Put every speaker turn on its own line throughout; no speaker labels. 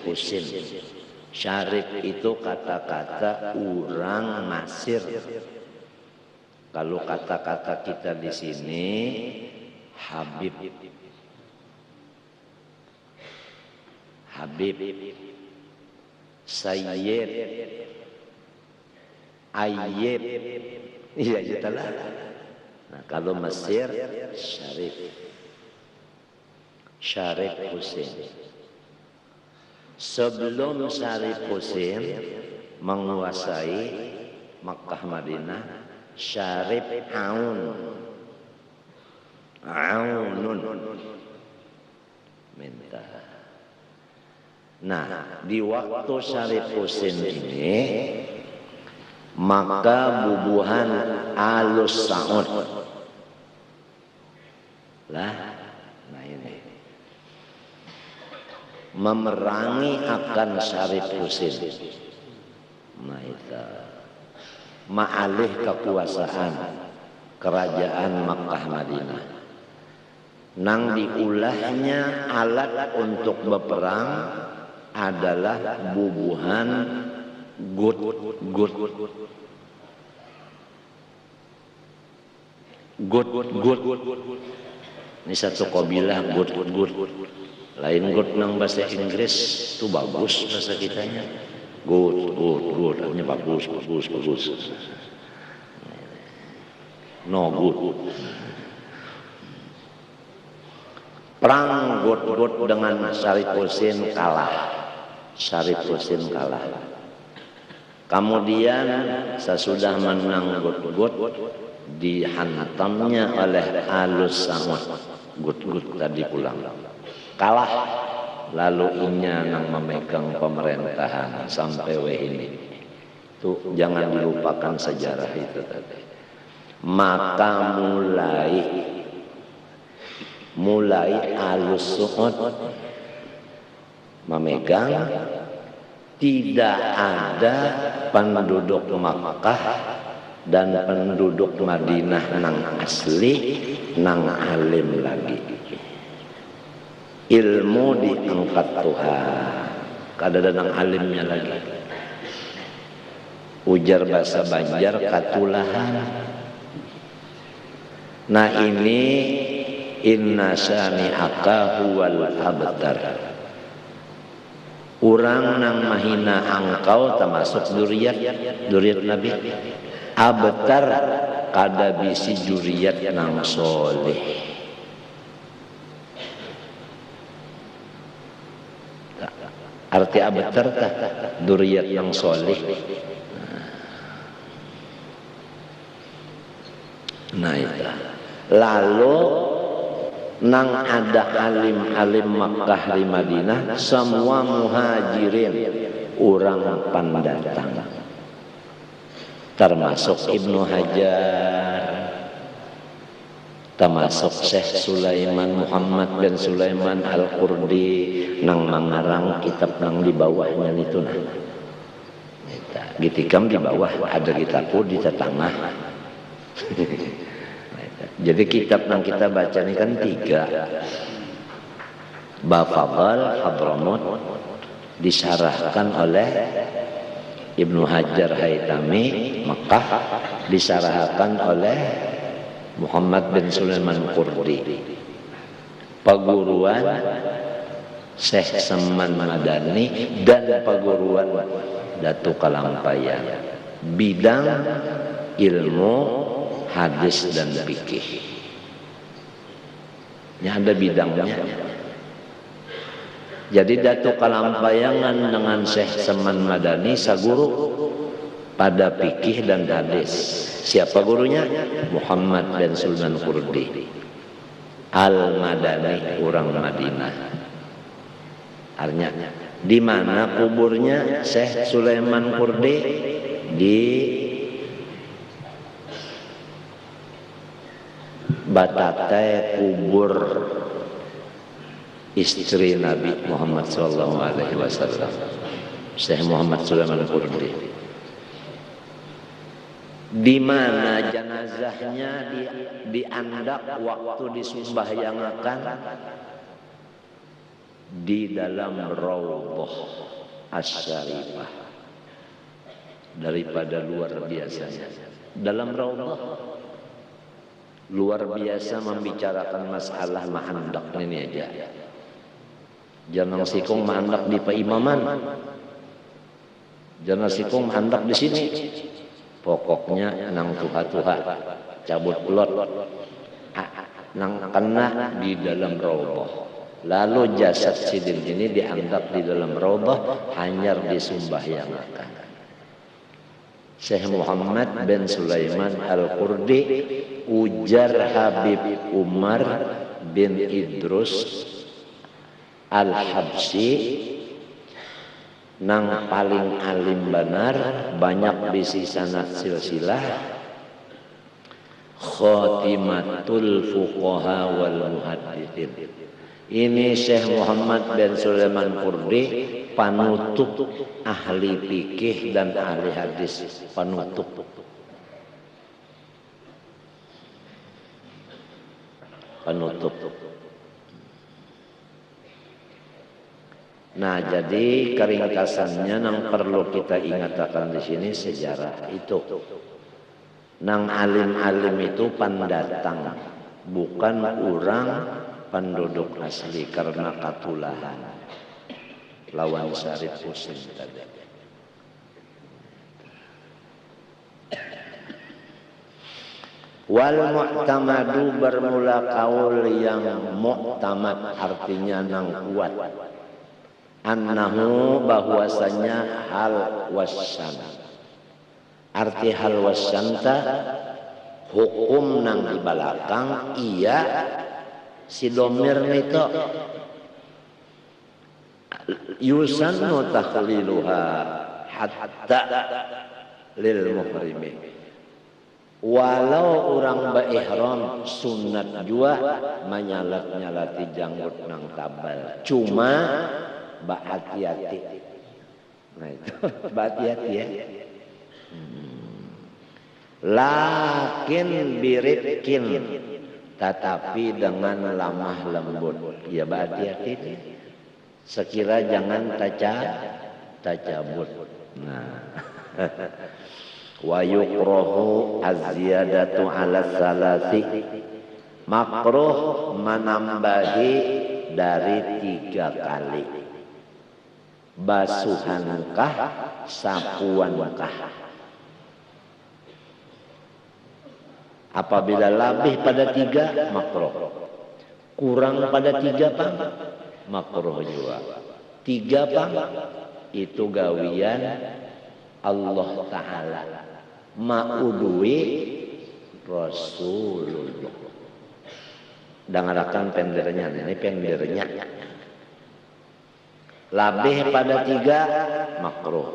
Husin. Syarif itu kata-kata orang Mesir. Kalau kata-kata kita di sini Habib, Sayyid, Ayyib, iya jelas. Nah kalau Mesir Syarif Husin. Sebelum Syarif Husin menguasai Makkah Madinah, Syarif Aunun minta. Nah di waktu Syarif Husin ini maka bubuhan Alus Saud lah, nah ini memerangi akan Syarif Husin. Nah itu ma'alih kekuasaan kerajaan Makkah Madinah. Nang diulahnya alat untuk berperang adalah bubuhan gut. Ini satu kabilah gut. Lain gut nang bahasa Inggris itu bagus bahasa kitanya. Good. Ini bagus. No good. Perang gut dengan Syarif Husin kalah. Kemudian sesudah menang gut dihantamnya oleh Alus Saud. Gut tadi pulang. Kalah, lalu inya nang memegang pemerintahan sampai ini. Tuh jangan dilupakan sejarah itu tadi. Maka mulai Alus Saud memegang, tidak ada penduduk Makkah dan penduduk Madinah nang asli nang alim lagi. Ilmu diangkat Tuhan, kada nang alimnya lagi. Ujar bahasa Banjar katulahan. Nah ini inna syani'aka huwal abtar. Orang nang mahina angkau termasuk duriat Nabi. Abtar kada bisi juriat nang soleh. Arti abtar tah duriat yang soleh. Nah itu. Lalu nang ada alim Makkah di Madinah, semua muhajirin, orang pendatang, termasuk Ibnu Hajar, termasuk Syekh Sulaiman Muhammad bin Sulaiman Al-Qurdi nang mengarang kitab nang di bawahnya itu nah. Gitikam di bawah ada kitabku di tengah. Jadi kitab yang kita baca ini kan 3. Bafadhal Hadramut disarahkan oleh Ibnu Hajar Haytami Makkah, disarahkan oleh Muhammad bin Sulaiman Qurdi. Paguruan Syekh Saman Madani dan paguruan Datuk Kalampayan. Bidang ilmu hadis dan fikih. Ini ada bidangnya. Jadi Datuk Kalampayangan dengan Syekh Saman Madani saguru pada fikih dan hadis. Siapa gurunya? Muhammad bin Sulaiman Qurdi Al-Madani, orang Madinah. Artinya di mana kuburnya Syekh Sulaiman Qurdi? Di Batatai kubur istri Nabi Muhammad SAW, Syekh Muhammad Sulaiman Qurdi. Di mana jenazahnya diandak waktu disembahyangakan di dalam Raudhah Asy-Syarifah. Daripada luar biasanya. Dalam Raudhah luar biasa membicarakan masalah mahandak ini aja. Jangan sikung mahandak di Paimaman. Jangan sikung mahandak di sini. Pokoknya nang tuha-tuha cabut ulot nang kena di dalam Raudhah. Lalu jasad sidin ini dianggap di dalam Raudhah hanyar disembahyangakan. Syekh Muhammad bin Sulaiman Al-Qurdi ujar Habib Umar bin Idrus Al-Habsyi nang paling alim benar, banyak bisi sanad silsilah, khatimatul fuqaha wal muhadditsin. Ini Syekh Muhammad bin Sulaiman Qurdi, panutup ahli fikih dan ahli hadis, panutup. Nah, jadi keringkasannya yang perlu kita ingatkan di sini sejarah itu. Nang alim-alim itu pendatang, bukan orang penduduk asli karena katulahan. Lawan Syarif Husin tadi. Wal mu'tamadu bermula kaul yang mu'tamad artinya nang kuat. Annahu bahwasanya hal wasyan. Arti hal wasyanta hukum nang di belakang iya si domir itu yusannu takhliluha hatta lil muhrimi. Walau orang berihram sunat juga menyalat-nyalati janggut nang tabal. Cuma hati-hati. Nah itu hati-hati ya. Lakin birifkin, tetapi dengan lamah lembut. Ya hati-hati. Sekira jangan tajabut. Nah. Wa yukrahu az-ziyadatu 'ala salasi. Makruh menambahi dari 3 kali. Basuhankah, sapuankah. Apabila lebih pada 3 makruh. Kurang pada 3 pang makruh juga. 3 pang itu gawian Allah Ta'ala. Ma'udui Rasulullah. Dengarkan pendernya, ini pendernya. Lebih pada 3 makruh.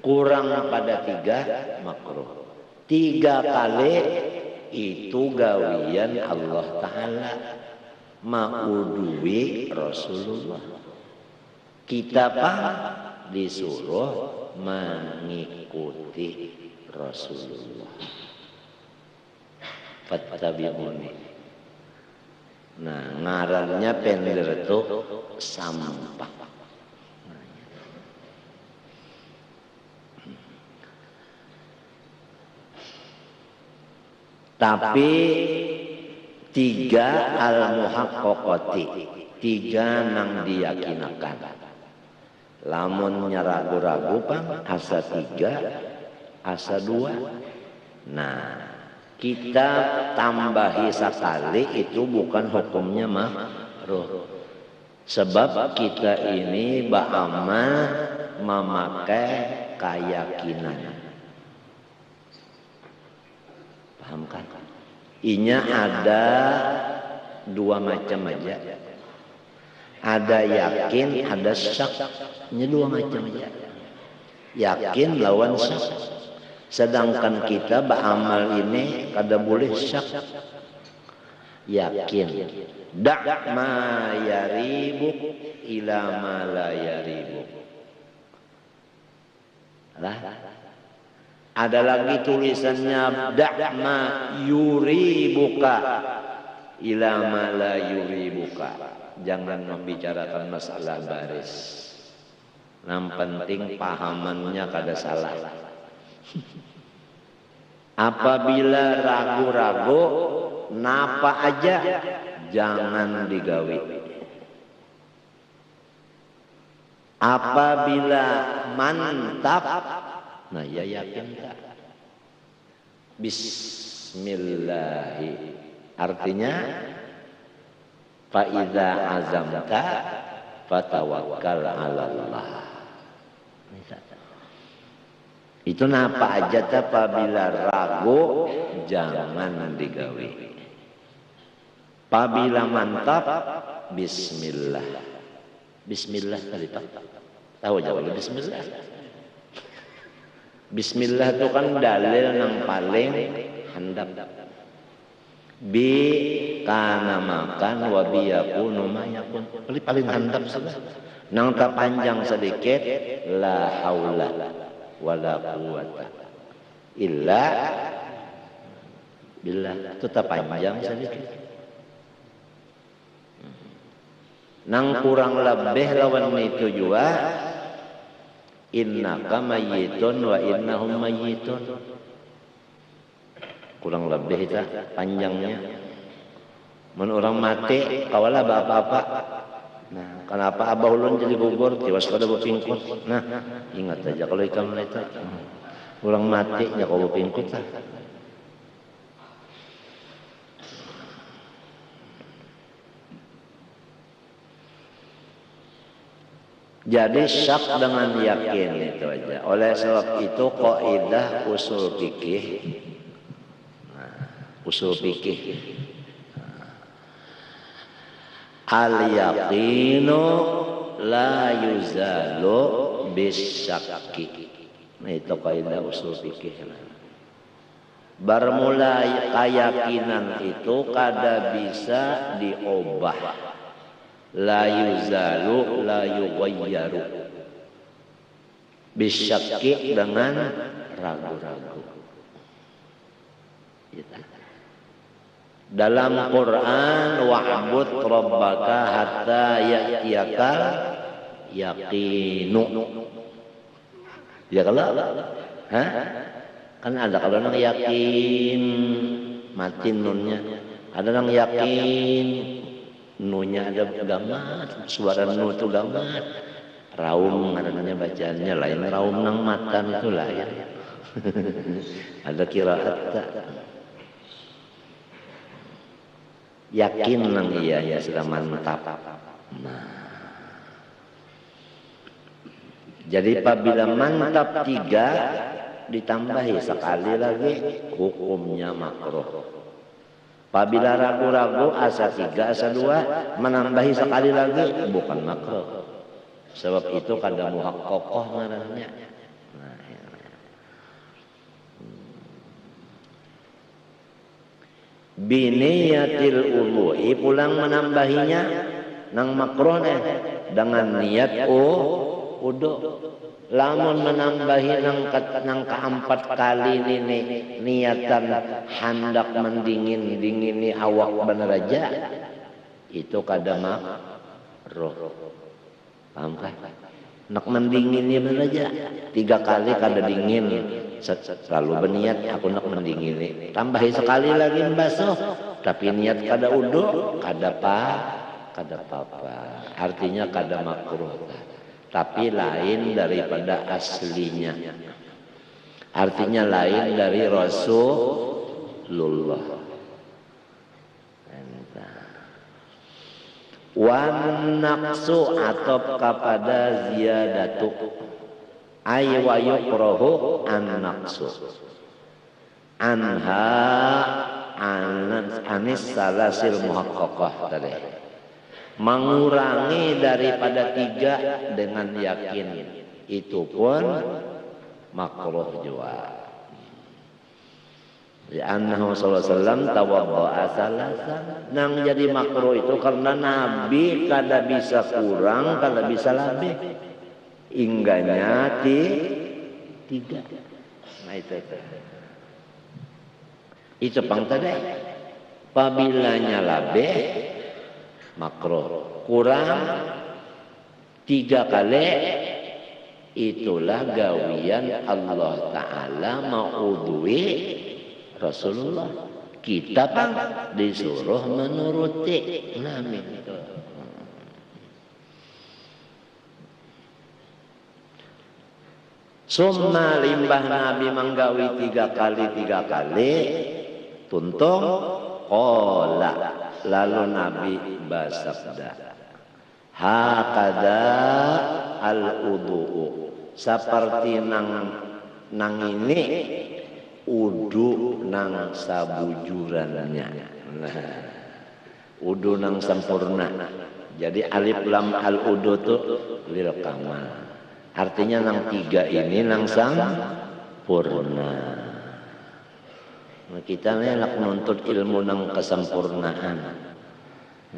Kurang pada 3 makruh. 3 kali itu gawian Allah Ta'ala. Ma'udui Rasulullah. Kita disuruh mengikuti Rasulullah. Fattabi'uni. Nah, ngarannya pender itu sampah. Tapi 3 al-muhaqqaqati, 3 nang diyakinakan. Lamun nyaragu-ragu pang asa 3, asa 2. Nah, kita tambahi sekali itu bukan hukumnya makruh. Sebab kita ini ba'amal memakai keyakinan. Paham kan? Inya ada 2 macam aja. Ada yakin, ada syak. Ini 2 macam aja. Yakin lawan syak. Sedangkan kita beramal ini kada boleh syak. Yakin. Da' ma yaribuk ila ma la yaribuk. Lah. Ada lagi tulisannya da' ma yuribuka ila ma la yuribuka. jangan membicarakan masalah baris. Yang penting pahamannya kada salah. Apabila ragu-ragu, napa aja jangan digawi. Apabila mantap, nah ya yakin tak. Bismillahi, artinya fa idza azamta fatawakkal 'ala Allah. Itu napa aja apabila ragu jangan digawe. Apabila mantap bismillah. Bismillah tadi Pak. Tahu jawab bismillah. Bismillah itu kan dalil yang paling handap. Bi kana makan wa bi yakunu ma yakun. Paling handap sudah. Nang tak panjang sedikit la haula wala quwata illa billah. Itu tak panjang sedikit. Nang kurang lebih lawan itu juga innaka mayyitun wa innahum mayyitun. Kurang lebih itu panjangnya. Mun orang mati kawala apa-apa. Nah, kenapa abah ulun jadi gugur? Tiwas kada bepingkut. Nah, ingat aja kalau ikan itu orang mati nya kau bepingkut lah. Jadi syak dengan yakin itu aja. Oleh sebab itu kaidah usul fikih. Usul fikih. Al yaqinu la yuzalu bisyakki. Nah itu kaidah usul fikih. Bermula keyakinan itu kada bisa diubah. La yuzalu la yughayyaru. Bisyakki dengan ragu-ragu. Dalam Quran wa'bud rabbaka hatta ya'tiyakal yaqinu. Ya kalau kan ada kalau nang yakin mati nunnya, ada nang yakin nunya ada gamat, suara nu itu gamat. Raum namanya bacaannya lain, raum nang matan itu lain. Ada qiraat tak? Yakin nang iya ya sudah mantap. Nah. Jadi apabila mantap 3 ditambahi sekali lagi hukumnya makruh. Apabila ragu-ragu asa 3 asa 2 menambahi sekali lagi bukan makruh. Sebab itu kada muhaqqaqah ngarannya. Nah, ya. Biniyatil uluhi pulang menambahinya nang makruh dengan niat udu. Lamun menambahi nang keempat kali ini niatan hendak mendingin-dingini awak bener aja itu kada makruh. Paham kan? Nak mendingini bener aja 3 kali kada dingin selalu berniat aku nak mendingini. Tambahi sekali lagi membasuh tapi niat kada udu kada apa. Artinya kada makruh. Tapi lain daripada aslinya. Artinya lain dari Rasulullah. Wan naqsu atop kepada ziyadatu. Ay wa yukrahu an naqsu. Anha anis salasil muhaqqaqah tadi. Mengurangi daripada 3 dengan yakin itu pun makruh juga. Ya annahu sallallahu alaihi wasallam tawaddaa salasan. Nang jadi makruh itu karena Nabi kada bisa kurang, kada bisa lebih. Ingganya 3. Nah itu. Itu pang tadi. Pabilanya lebih makruh. Kurang 3 kali, itulah gawian Allah Ta'ala ma'udwi Rasulullah. Kita kan disuruh menuruti Nabi. Summa limbah Nabi manggawi 3 kali, tuntung qala, lalu Nabi bersabda, hakada al-udu'u, seperti nang ini udu nang sabujurannya. Nah, udu nang sempurna. Jadi alif lam al-udu tuh lil kamal. Artinya nang 3 ini nang sempurna. Nah, kita nih nak menuntut ilmu nang kesempurnaan.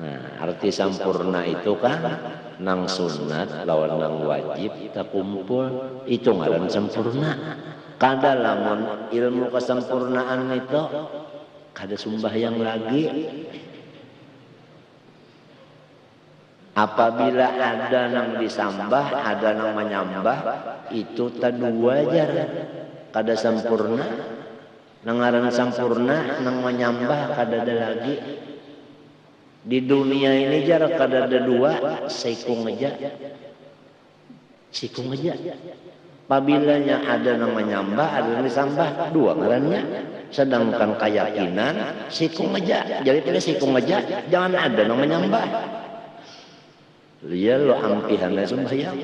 Nah, arti sempurna itu kan nang sunat lawan nang wajib kita kumpul, itu ngaran sempurna. Kada lamun ilmu kesempurnaan itu kada sembahyang lagi. Apabila ada nang disambah, ada nang menyambah, itu tadu wajar. Kada sempurna. Nang ngaran sempurna, nang menyambah kada ada lagi. Di dunia ini jarak kada ada 2, sikung aja. Apabila ada nang menyambah, ada nang disambah, 2 ngarannya. Sedangkan keyakinan sikung aja. Jadi pilih sikung aja, jangan ada nang menyambah. Dia lo ampihannya sembahyang,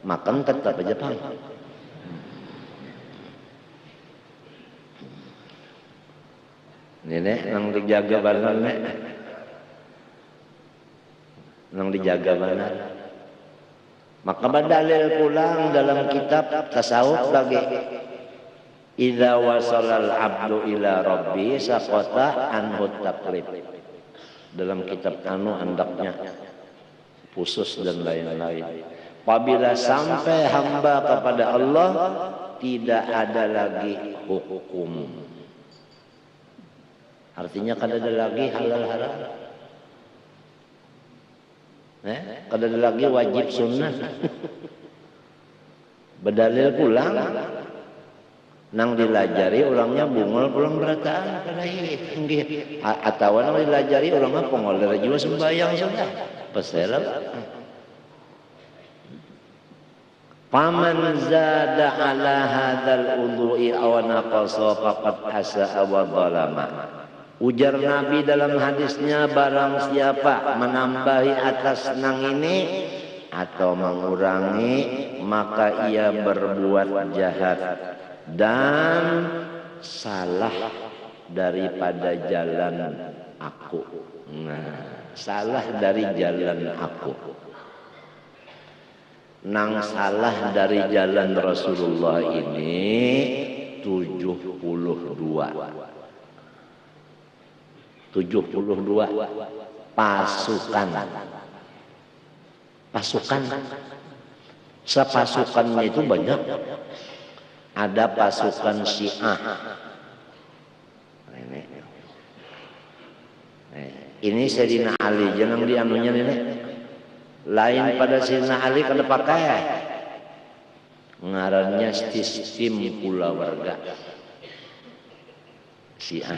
makan tetap aja pang. Nenek nang dijaga benar nek, nang dijaga benar. Maka berdalil pulang dalam kitab tasawuf lagi. Idza wasalal abdu ila rabbi saqata anhu taklif. Dalam kitab anu andaknya khusus dan lain-lain. Apabila sampai hamba kepada Allah, tidak ada lagi hukum. Artinya kada ada lagi halal haram. Kada ada lagi wajib sunnah. Berdalil pulang, nang dilajari ulangnya bungol pulang berataan kada inggih. Atau nang dilajari ulangnya pengoler juga sembahyang sudah. Peselam. Paman zada ala hadzal udhu'i aw naqasa faqad asa'a wa zalama. Ujar Nabi dalam hadisnya, barang siapa menambahi atas nang ini atau mengurangi, maka ia berbuat jahat dan salah daripada jalan aku. Nah, salah dari jalan aku. Nang salah dari jalan Rasulullah ini 72 pasukan. Sepasukannya itu banyak. Ada pasukan Syiah. Ini Sayyidina Ali, jangan dianunya ini. Lain pada Sayyidina Ali kada pakai. Ngarannya sistem kulawarga. Syiah.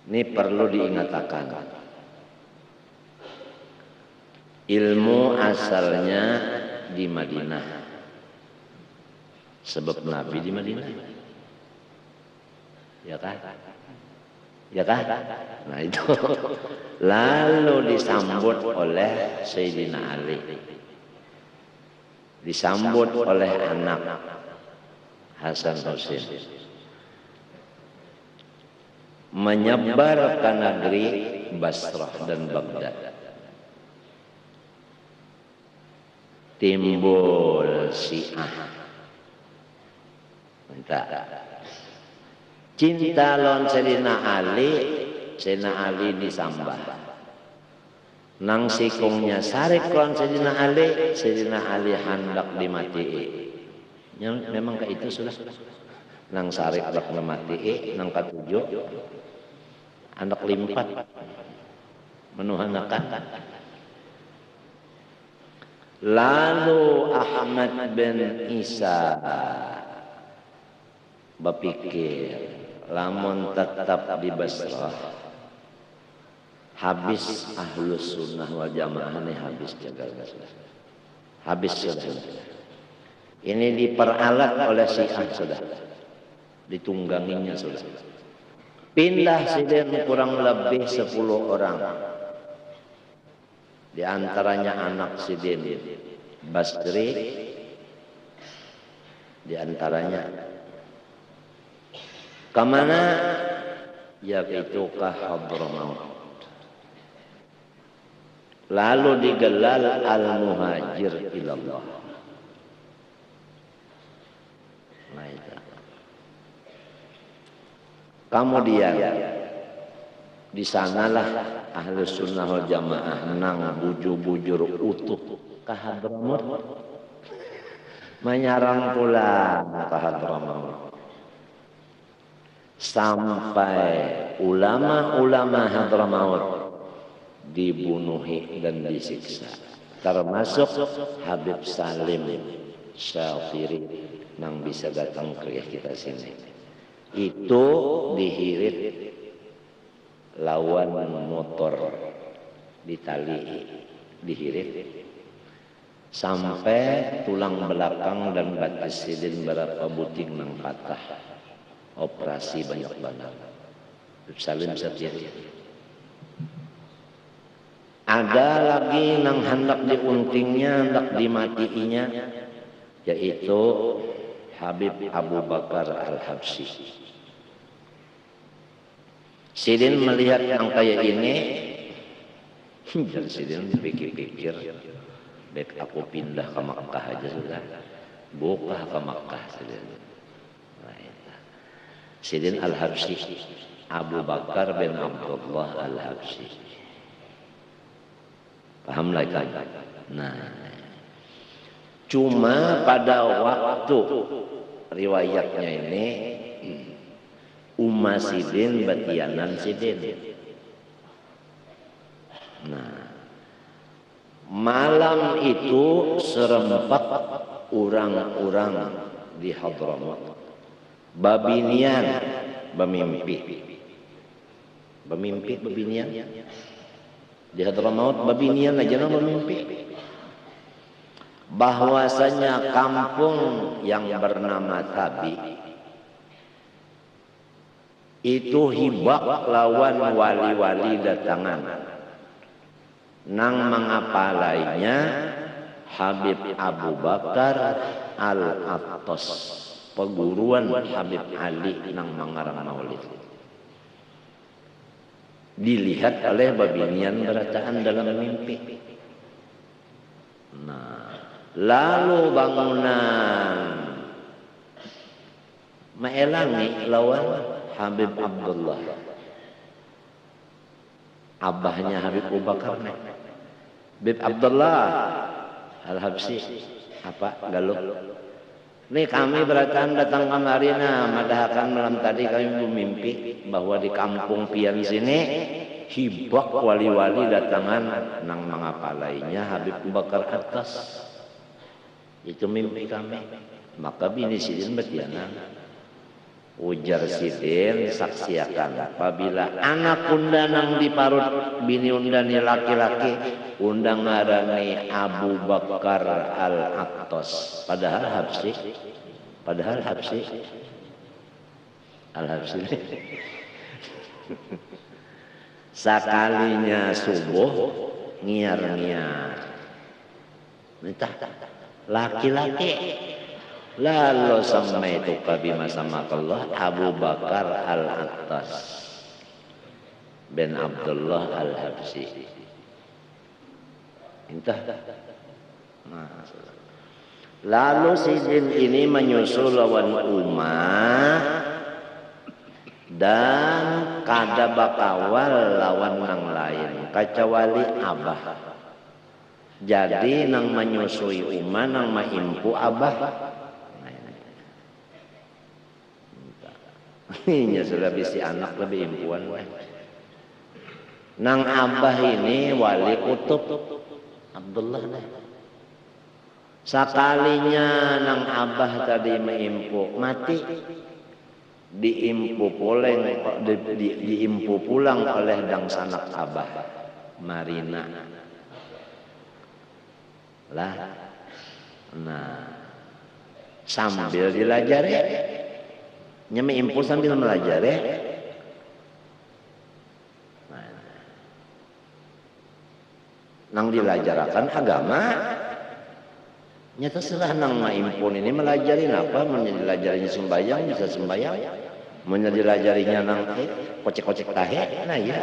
Ini perlu diingatkan. Ilmu asalnya di Madinah. Sebab Nabi di Madinah. Ya kan? Nah itu. Lalu disambut oleh Sayyidina Ali. Disambut oleh anak Hasan Husain. Menyebar ke negeri Basrah dan Baghdad. Timbul Syiah. Cinta lawan Sayyidina Ali disambah. Nang sikungnya sarik lawan Sayyidina Ali hendak dimatii. Memang kayak itu sudah. Nang sarik hendak dimatii, nang katujuh hendak limpat menuhanakan. Lalu Ahmad bin Isa berpikir, lamun tetap di Basrah habis ahlus sunnah wal jamaah ini habis jagal habis sudah. Ini diperalat oleh Syiah sudah, ditungganginya sudah. Pindah sidin kurang lebih 10 orang. Di antaranya anak sidin Basri, di antaranya kemana? Yaitu ke Hadramaut. Lalu digelar al-muhajir ilallah. Nah itu. Kemudian di sanalah ahlus sunnah wal jamaah nang bujur-bujur utuh ke Hadramaut. Menyarang pula ke Hadramaut. Sampai ulama-ulama Hadramaut dibunuhi dan disiksa, termasuk Habib Salim Syafiri yang bisa datang ke kita sini. Itu dihirit lawan motor ditali, dihirit sampai tulang belakang dan batis sidin berapa buting nang patah, operasi banyak banget. Habib Salim Syafiri. Ada lagi nang hendak diuntingnya, hendak dimatiinya, yaitu Habib Abu Bakar Al-Habsyi. Sidin melihat yang kayak ini, dan Sidin pikir-pikir, baik aku pindah ke Makkah aja sudah, buka ke Makkah Sidin. Sidin Al-Habsyi, Abu Bakar bin Abdullah Al-Habsyi. Paham lagi kan? Nah, cuma pada waktu riwayatnya ini Umma Sidin batianan Sidin. Nah, malam itu serempak orang-orang di Hadramaut babinian bermimpi babinian di Hadramaut babinian aja bermimpi bahwasanya kampung yang bernama Tabi itu hibak lawan wali-wali datangan nang mengapalainya Habib Abu Bakar Al-Attas, peguruan Habib Ali nang mengarang maulid. Dilihat oleh babinian berataan dalam mimpi. Nah, lalu bangunan maelangi lawan Habib Abdullah, abahnya Habib Abu Bakar. Habib Abdullah Al-Habsyi apa galuh. Ini kami berataan datang kemari, madahakan malam tadi kami bermimpi bahwa di kampung pian sini hibak wali-wali datangan nang mengapalainya Habib Abu Bakar atas. Itu mimpi kami. Maka bini Sidin betianan. Ujar Sidin saksiakan apabila anak undanang diparut bini undani laki-laki undang ngarani Abu Bakar Al-Attas. Padahal Habsyi Al-Habsyi sakalinya subuh ngiar-ngiar minta laki-laki. Lalu sama itu kabima sama Allah Abu Bakar Al-Attas bin Abdullah Al-Habsyi. Entah. Lalu Sidin ini menyusul lawan Umar dan kada bakawal lawan nang lain kecuali abah. Jadi nang menyusui uma nang maimpu abah. Ini sudah bisi anak lebih impuan. Nang abah ini wali kutub Abdullah deh. Sakalinya nang abah tadi maimpu mati, diimpu pulang oleh dang sanak abah Marina lah. Nah, sambil dilajari nyami impu sambil melajari. Nah, nang dilajarakan agama nyata serah nang maimpun ini melajarin apa, menjelajarinya sembahyang bisa sembahyang, menjelajarinya nang kocek-kocek tahe, nah ya.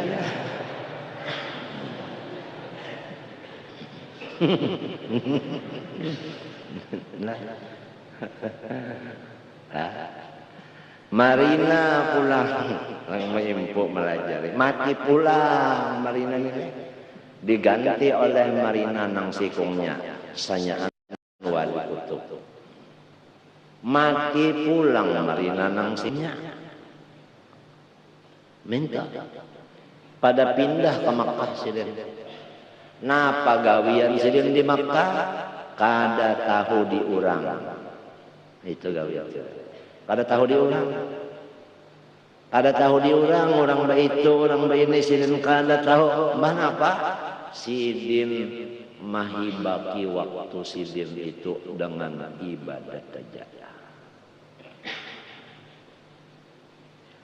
Nah. Marina pulang nang maimpu melajari, mati pulang Marina ini diganti oleh Marina nang sikungnya sanyaan wali kutub. Mati pulang Marina nang sinya minta pada pindah ke Makkah silin. Napa gawian silin di Makkah kada tahu diurang. Itu gawian. Kada tahu diurang. Kada tahu diurang orang itu orang ini silin kada tahu mana apa sidin mahibaki waktu sidin itu dengan ibadat saja.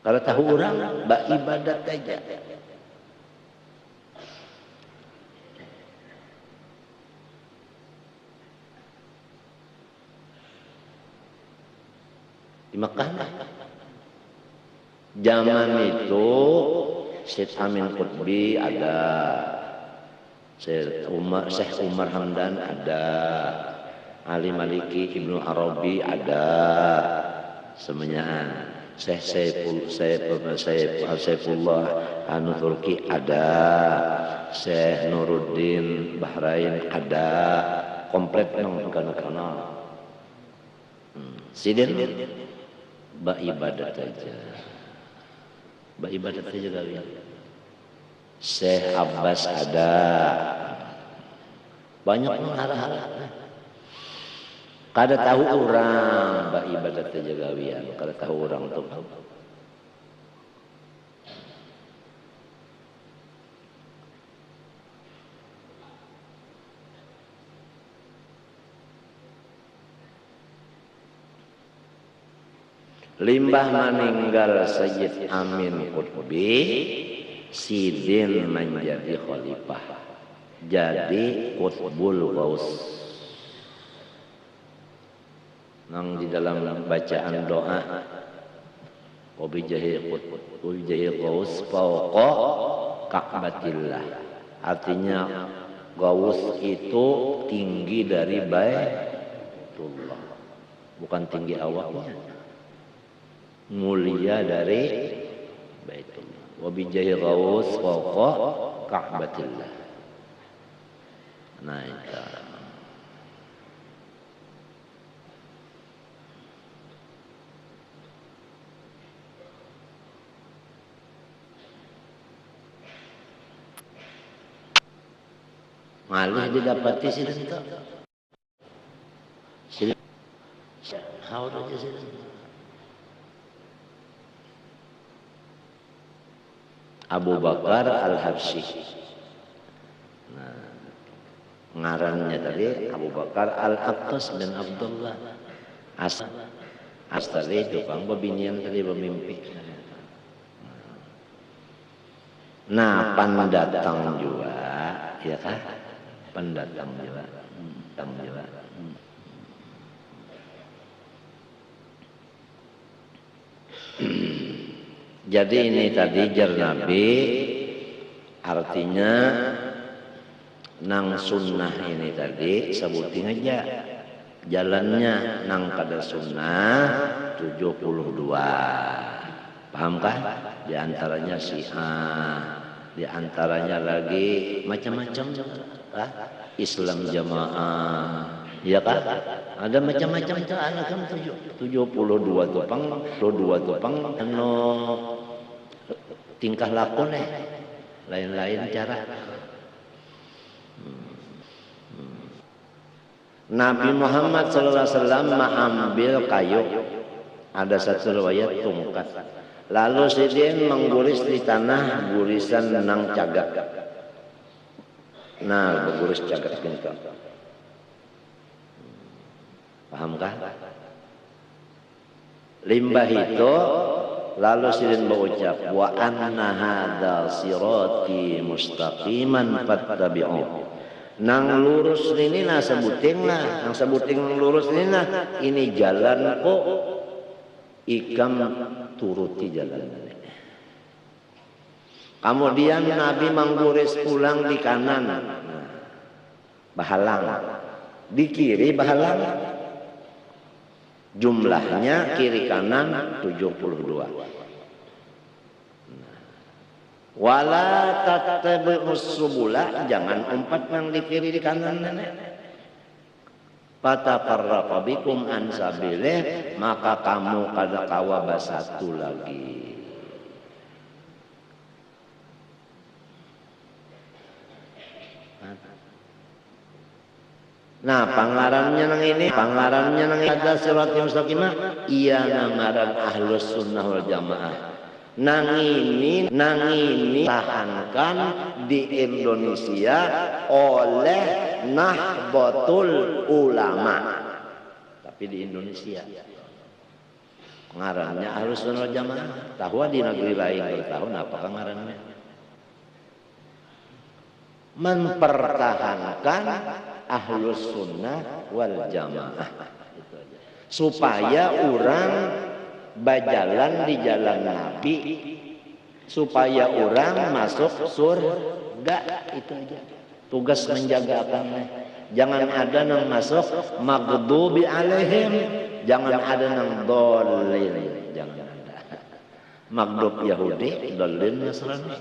Kalau tahu orang bak ibadat saja. Di Makkah zaman itu Syekh Amin Qutbi ada, Syekh Umar Hamdan ada, Ali Maliki Ibnu Arabi ada, semuanya Syekh Saifullah Anu Turki ada, Syekh Nuruddin Bahrain ada, komplit yang kenal. Sidin ba ibadat aja. Ba ibadat aja kalian. Syekh Abbas ada. Banyak mengarah-arah. Kada tahu orang ba ibadat aja gawian, kada tahu orang tuh. Limbah meninggal Sayyid Amin Qutbi, sidin menjadi khalifah. Jadi Qutbul Ghaus. Nang di dalam bacaan doa Wabijahi Ghaus fauqa Ka'batillah. Artinya Ghaus itu tinggi dari Baitullah. Bukan tinggi awaknya. Mulia dari Baitullah. Wabijahi Ghaus fauqa Ka'batillah. Nah itu. Malih didapati silin itu. Silin. Haur aja silin. Abu Bakar Al-Habsyi. Nah, ngarannya tadi Abu Bakar Al-Aqtas bin Abdullah. Tadi tukang pembinian tadi pemimpi. Nah, pendatang juga, ya kan? Pendatang juga. Jadi ini tadi jar Nabi artinya nang sunnah ini tadi sebutin aja jalannya nang pada sunnah 72. Pahamkah? Di antaranya Syiah, di antaranya lagi macam-macam, Islam Jamaah, ya kan? Ada macam-macam tuh, ada kan 72 tupang, tingkah laku nih, lain-lain cara. Nabi Muhammad SAW mengambil kayu, ada satu riwayat tungkat, lalu sidin mengguris di tanah gurisan nang cagak. Nah, berguris cagak gitu. Pahamkah? Limbah itu lalu sidin berucap, wa anna hadzal sirati mustaqiman fattabi'u. Nang lurus ini nah sebuting nah, nang sebuting lurus ini nah, ini jalan kok ikam turuti jalan ini. Kemudian Nabi mengguris pulang di kanan, bahalang, di kiri bahalang. Jumlahnya kiri kanan 72. Wala tattabi'us subula, jangan umpat yang di kiri di kanan nenek. Fatafarraqa bikum an sabilih, maka kamu kada kawa basatu lagi. Nah, pangarannya nang ini, ada siratal mustaqimah, iya nangaran ahlus sunnah wal jamaah. Nang ini tahankan di Indonesia oleh Nahdlatul Ulama. Tapi di Indonesia ngarannya Ahlus Sunnah wal Jamaah. Tahu di negeri lain tahu apa ngarannya? Mempertahankan Ahlus Sunnah wal Jamaah. Supaya orang berjalan di jalan Nabi, supaya orang masuk surga. Itu aja tugas menjaga apa? Jangan ada yang masuk maghdubi alaihim, jangan ada yang dhalin, jangan ada maghdub Yahudi, dhalin Nasrani.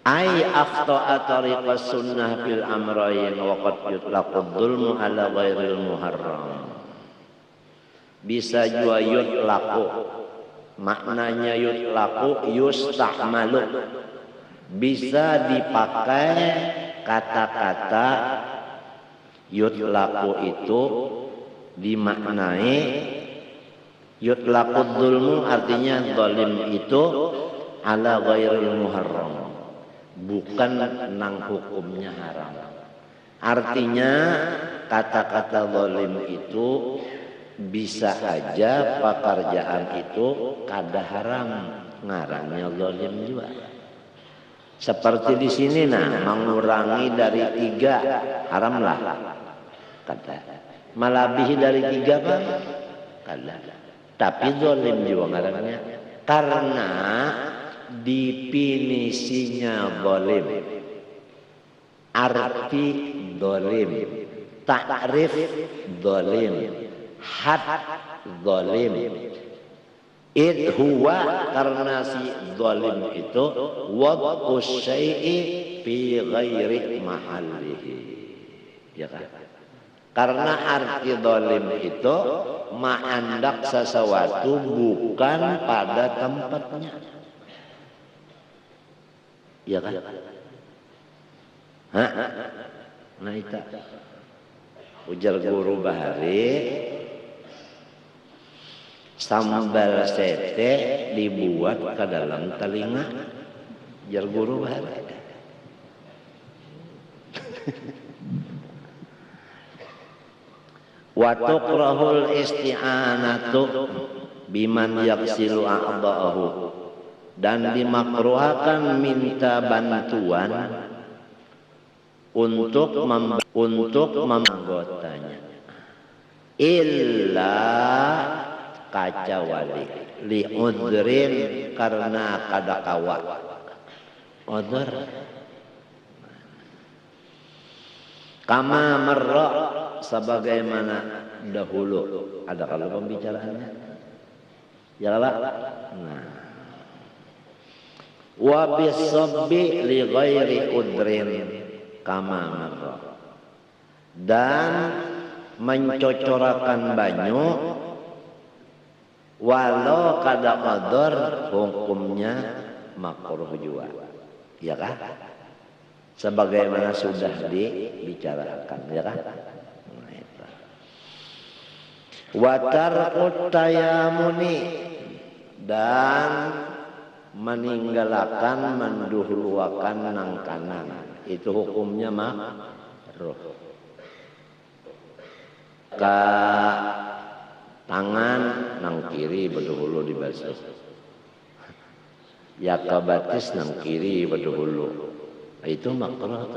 Ai akhta'a tariqas sunnah fil amrayn wa qad yutlaqad dzulmu ala ghairil muharram. Bisa jua yutlaqu, maknanya yutlaqu yusta'malu, bisa dipakai kata-kata yutlaqu itu dimaknai yutlaqud dzulmu, artinya zalim itu ala ghairil muharram, bukan nang hukumnya haram. Artinya kata-kata zalim itu bisa aja pekerjaan itu kada haram, ngarannya zalim juga. Seperti di sini nah, mengurangi dari 3 haramlah, kada. Melebihi dari 3 bang, kada. Tapi zalim juga ngarannya, karena definisinya zalim, arti zalim, takrif zalim, had zalim. Huwa, karena si zalim itu wad'u syai'i fi ghairi mahallihi, ya kan? Karena arti zalim itu ma'andak sesuatu bukan pada tempatnya. Ya kan? Hah? Nah itu ujar guru Bahari, sambal sete dibuat ke dalam telinga. Ujar guru Bahari. Wa tukrahul isti'anatu biman yaksilu a'da'ahu, dan dimakruhkan minta bantuan untuk menganggotanya, illa kacawali li udrin, karena kada kawa udhr, kama marra sebagaimana dahulu. Ada kalau pembicaraannya? Ya lah. Nah. Wa bisabbi li ghairi udrin kama marra. Dan mencocorakan banyu walau kada qadar hukumnya makruh juga. Ya kan? Sebagaimana sudah dibicarakan, ya kan? Wa tarkut tayamuni, dan meninggalkan menduhuluakan nang kanan, itu hukumnya makruh. Ka tangan nang kiri berdahulu dibasuh, ya ka batis nang kiri berdahulu, itu makruh.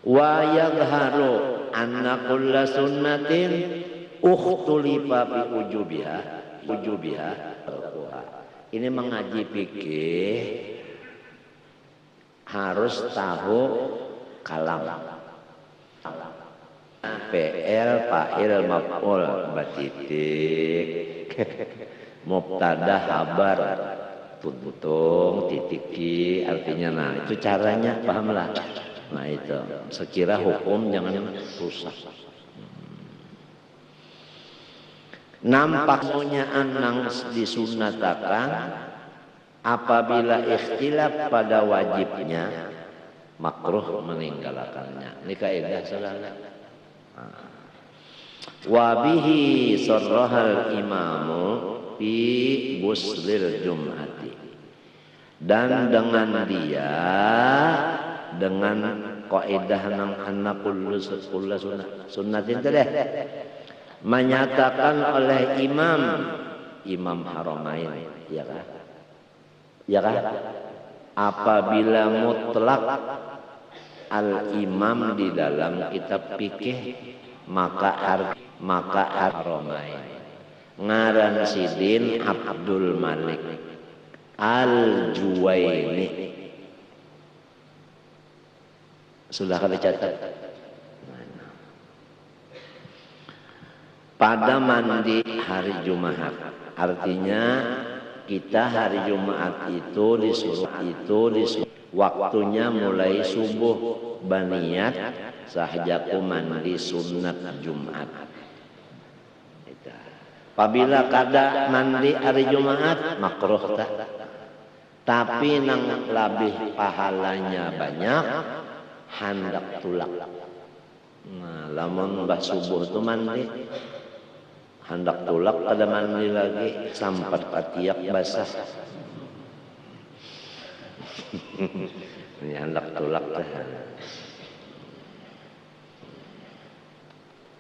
Wa yadharu anna kulla sunnatin ukhtulifa bi ujubiha. Ini mengaji fikih harus tahu kalam. PL, fa'il, maf'ul, batitik, mubtada, habar, tutung, titiki, artinya nah itu caranya pahamlah. Nah itu sekira hukum jangan rusak. Nampaknya anang disunatakan apabila ikhtilaf pada wajibnya makruh meninggalkannya. Ini kaidah saudara. Wa bihi sarrahal imamu fi buslil jum'ati, dan dengan dia dengan kaidah nang anna kullu sunnatin teh menyatakan oleh imam Haramain, ya kan? Ya kan? Apabila mutlak al-imam di dalam kitab fikih maka Haramain ngaran sidin Abdul Malik Al-Juwaini. Sudah kami catat. Pada mandi hari Jumat, artinya kita hari Jumat itu disuruh waktunya mulai subuh baniat sahajaku mandi sunat Jumat. Apabila kada mandi hari Jumat makruh tak, tapi nang lebih pahalanya banyak hendak tulak. Nah, lamun mbah subuh itu mandi hendak tulak kada mandi lagi sampai katiak basah. Ini hendak tulak dah.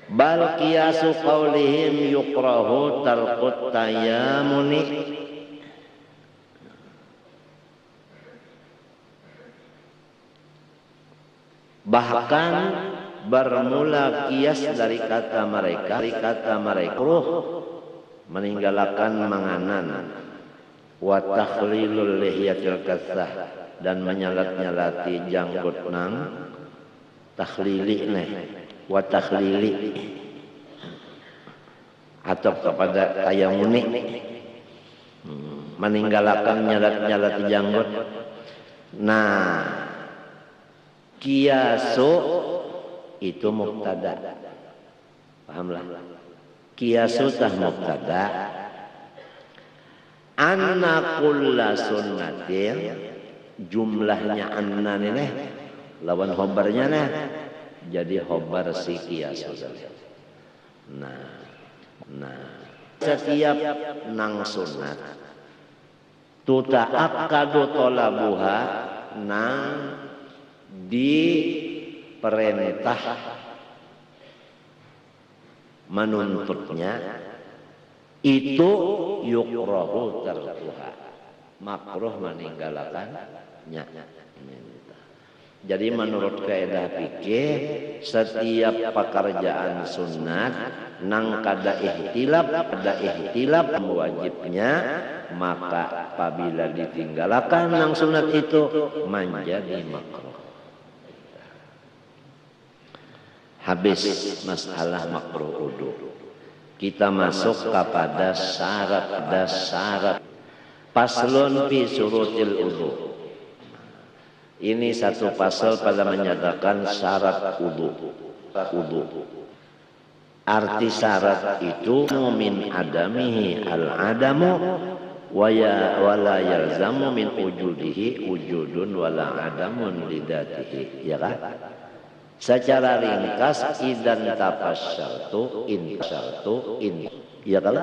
Bal qiyasu qaulihim yukrahu tarqut tayamuni, bahkan bermula kias dari kata mereka meninggalkan manganan, wa takhlilul lihyatil katsah, dan menyalat-nyalati janggut nang takhlili nih, wa takhlili atau kepada tayamuni, meninggalkan nyalat-nyalati janggut. Nah, kiasu itu mubtada, pahamlah? Kiasu tah mubtada, anna kulla sunnatin, jumlahnya anna nih lawan khobarnya nih, jadi khobar si kiasu. Nah setiap nang sunat tuta'akkadu talabuha, nang diperintah menuntutnya itu yukrahu tarkuha, makruh meninggalkannya. Jadi menurut kaidah fikih setiap pekerjaan sunat nang kada ihtilaf wajibnya, maka apabila ditinggalkan nang sunat itu menjadi makruh. Habis masalah makruh wudu. Kita masuk kepada syarat paslon fi syurutil wudu. Ini satu pasal pada menyatakan syarat wudu. Arti syarat itu min adamihi al-adamu wala yalzamu min wujudihi wujudun wala adamun lidatihi, ya kan? Secara ringkas idan tafasyartu in ya kan?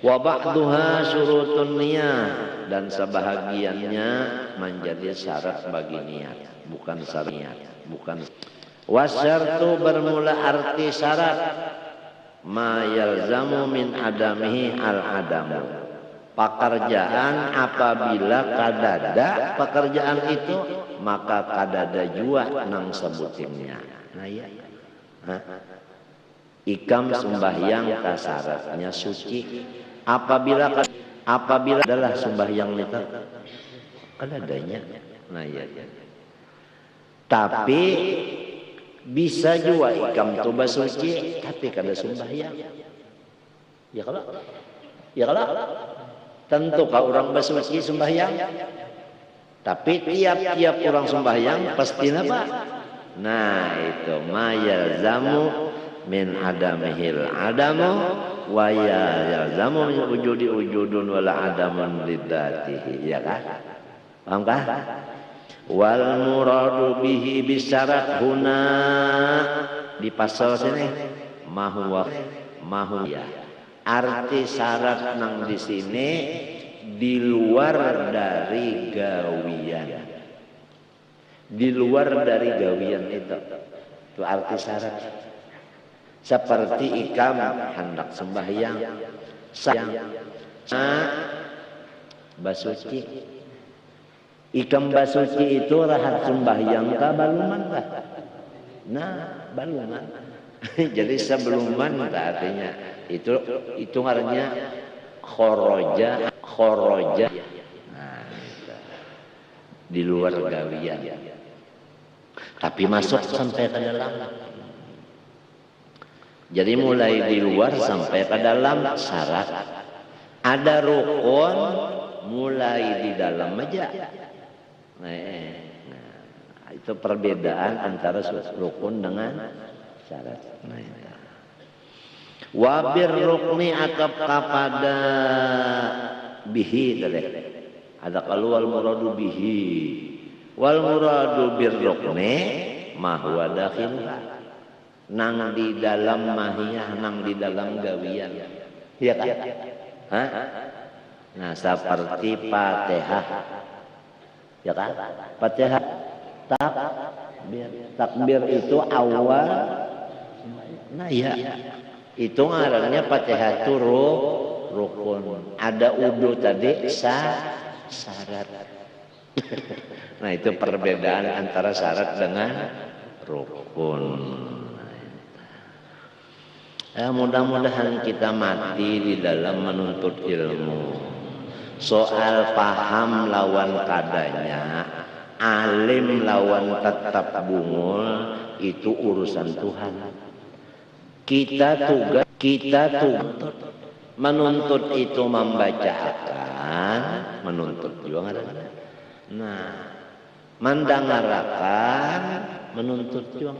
Wa ba'duha syurutun niyah, dan sebahagiannya menjadi syarat bagi niat, bukan syarat niat, bukan. Wasyartu bermula arti syarat ma yalzamu min adamihi al-adamu. Pekerjaan apabila kadada pekerjaan itu, maka kadada jua nang sebutinnya. Nah ya. Ikam sembahyang kasyaratnya suci. Apabila adalah sembahyang itu kadadanya. Nah ya. Tapi bisa juga ikam tuba suci tapi kada sembahyang. Ya kalau? Ya kalau? Tentu kalau orang bersuci sembahyang, tapi tiap-tiap orang sembahyang pasti apa? Nah itu ma yalzamu min adamihil adamu wa yalzamu min wujudi wujudun wala adamun lidzatihi, ya kan? Paham kah? Wal muradu bihi bisyarat huna, di pasal sini mahuwa ya. Arti syarat nang di sini di luar dari gawian. Di luar dari gawian itu arti syarat. Seperti ikam hendak sembahyang, basuci. Ikam basuci itu rahat sembahyang kah baluman kah? Nah, baluman. Jadi sebelum artinya itu artinya khoroja. Nah, di luar gawian. Tapi masuk sampai ke dalam. Jadi mulai di luar sampai ke dalam syarat. Ada rukun mulai di dalam aja. Nah, itu perbedaan antara rukun dengan syarat. Wabir rukni atap kepada bihi tadi. Ada kalau wal muradu bihi. Wal muradu bir rukni ma huwa dakhil. Nang di dalam mahiyah, nang di dalam gawian. Iya kan? Hah? Nah, seperti Fatihah. Ya kan? Fatihah takbir itu awal. Nah ya, itu ngarannya Fatihah rukun. Ada wudu tadi syarat. Nah itu perbedaan antara syarat dengan rukun. Mudah-mudahan kita mati di dalam menuntut ilmu. Soal paham lawan kadanya, alim lawan tetap bungul, itu urusan Tuhan. Kita tugas menuntut itu membacakan, menuntut juga ada. Nah, mendengarkan, menuntut juga.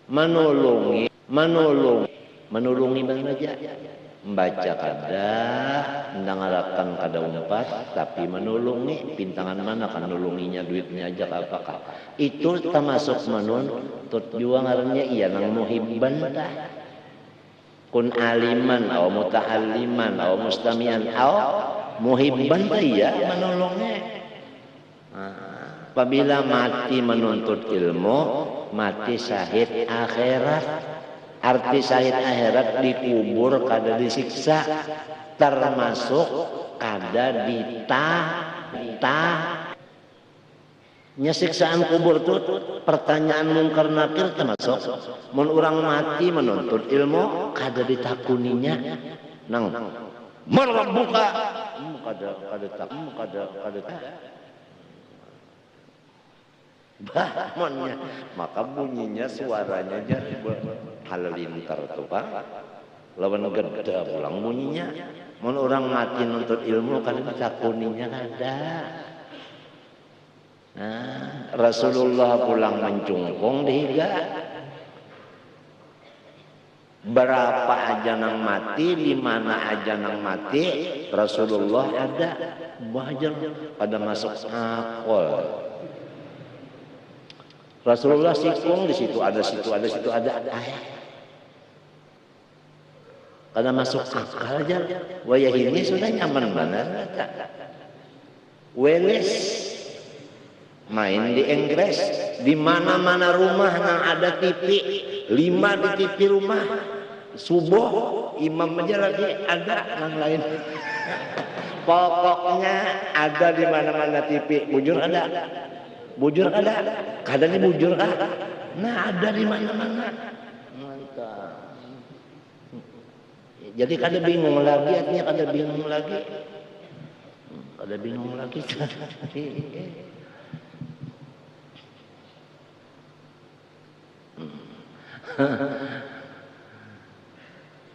Menulungi baca. Membaca kada, mendengarkan kada umpat, tapi menulungi pintangan mana kan nulunginya duitnya aja apakah itu termasuk menuntut juga ngarannya iya nang muhibban dah kun aliman atau muta'alliman atau mustamian atau muhibban dah iya menolongnya. Apabila mati menuntut ilmu, mati syahid akhirat. Arti syahid akhirat dikubur kada disiksa, termasuk kada nya siksaan kubur itu pertanyaan mungkar nakir termasuk. Mun orang mati menuntut ilmu kada ditakuninya nang marabbuka kada Bahmonnya, maka bunyinya suaranya jadi halilintar tuh Pak. Lawan geda pulang bunyinya. Mun orang mati nuntut ilmu kan takuninya ada. Nah, Rasulullah pulang mencungkung dihiga. Berapa aja nang mati, di mana aja nang mati, Rasulullah ada. Bahajar pada masuk akol. Rasulullah sikung di situ ada, situ ada, situ ada. Pada masuk akal aja. Wayah ini sudah nyaman benar. Weles main di Inggris, di mana-mana rumah nang ada TV, 5 di TV rumah. Subuh imam aja lagi ada yang lain. Pokoknya ada di mana-mana TV. Bujur ada, bujur ada. Kadang ini bujur ada. Nah ada di mana-mana. Mantap. Jadi kada bingung lagi, artinya kada bingung lagi. Kada bingung lagi.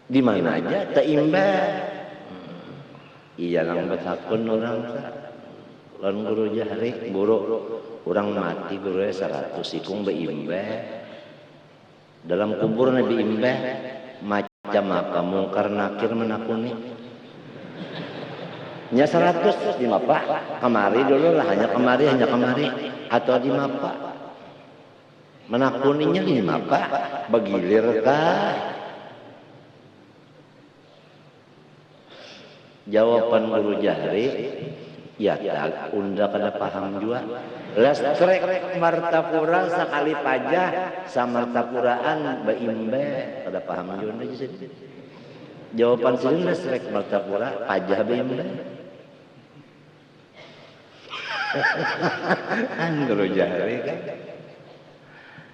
Di mana aja tak imbang. Iya lang betakun orang lan guru jahri guru orang mati guru 100 ikung beimbang. Dalam kubur nabi imbang macam apa mungkar nakir menakuni. Nya 100 di mapa kemari dulu lah, hanya kemari atau di mapa menakuninya di mapa begilir kah? Jawaban guru jahri, ya tak unda kada paham juga. Lestrek martapura sekali pajah samartapuraan baimbe kada paham juga jadi. Jawaban sini lestrek martapura pajah baimbe. Guru jahri kan.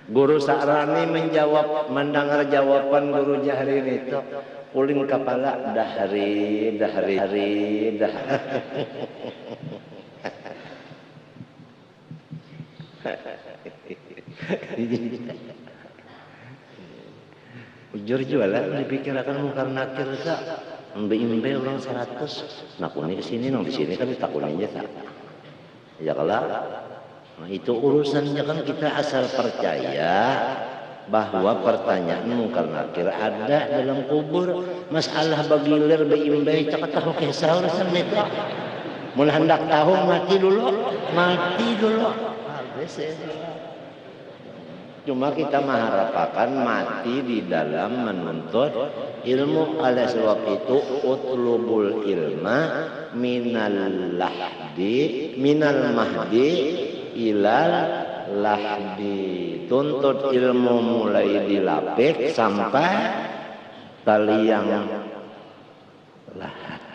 Guru Sa'rani menjawab, mendengar jawaban guru jahri itu. Ulin kepala dahari. Ujur jualan dipikirkan mungkar nakir kak. Imbe orang 100. Nah kuni kesini, nong di sini kan ditakuni aja tak. Ya kalau, nah itu urusannya kan kita asal percaya bahwa pertanyaan mungkar nakir ada dalam kubur. Masalah bagilir beimbai cakap tahu kisah urusan itu. Mun hendak tahu mati dulu. Cuma kita mengharapkan mati di dalam menuntut ilmu. Oleh sebab itu utlubul ilma minal mahdi ilal lahdi. Tuntut ilmu mulai dilapik sampai tali yang lahat.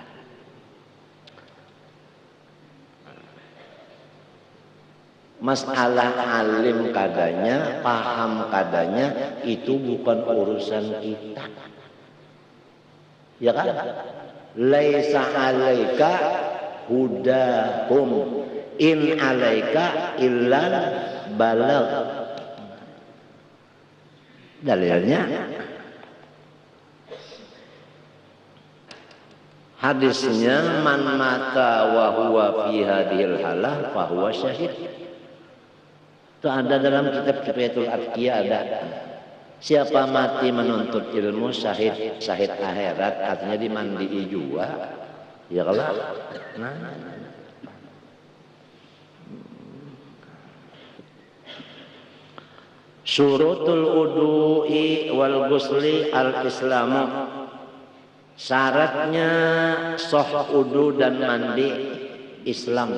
Masalah alim kadanya, paham kadanya, itu bukan urusan kita. Ya kan? Laisa alaika hudahum in alaika illal balagh. Dalilnya hadisnya man mata wa huwa fi hadhil halah fa huwa syahid. Itu ada dalam kitab Kifayatul Atqiyah ada. Siapa mati menuntut ilmu syahid akhirat, artinya dimandii juga. Ya kalau Syurutul wudu'i wal ghusli al-islamu. Syaratnya sah wudu dan mandi Islam.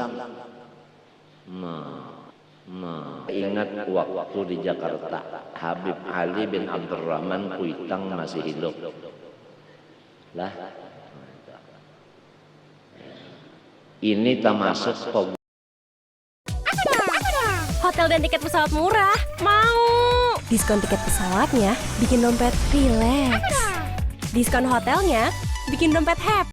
Ingat waktu di Jakarta, Habib Ali bin Abdurrahman Kuitang masih hidup. Lah, ini termasuk
hotel dan tiket pesawat murah. Mau. Diskon tiket pesawatnya bikin dompet rileks. Diskon hotelnya bikin dompet happy.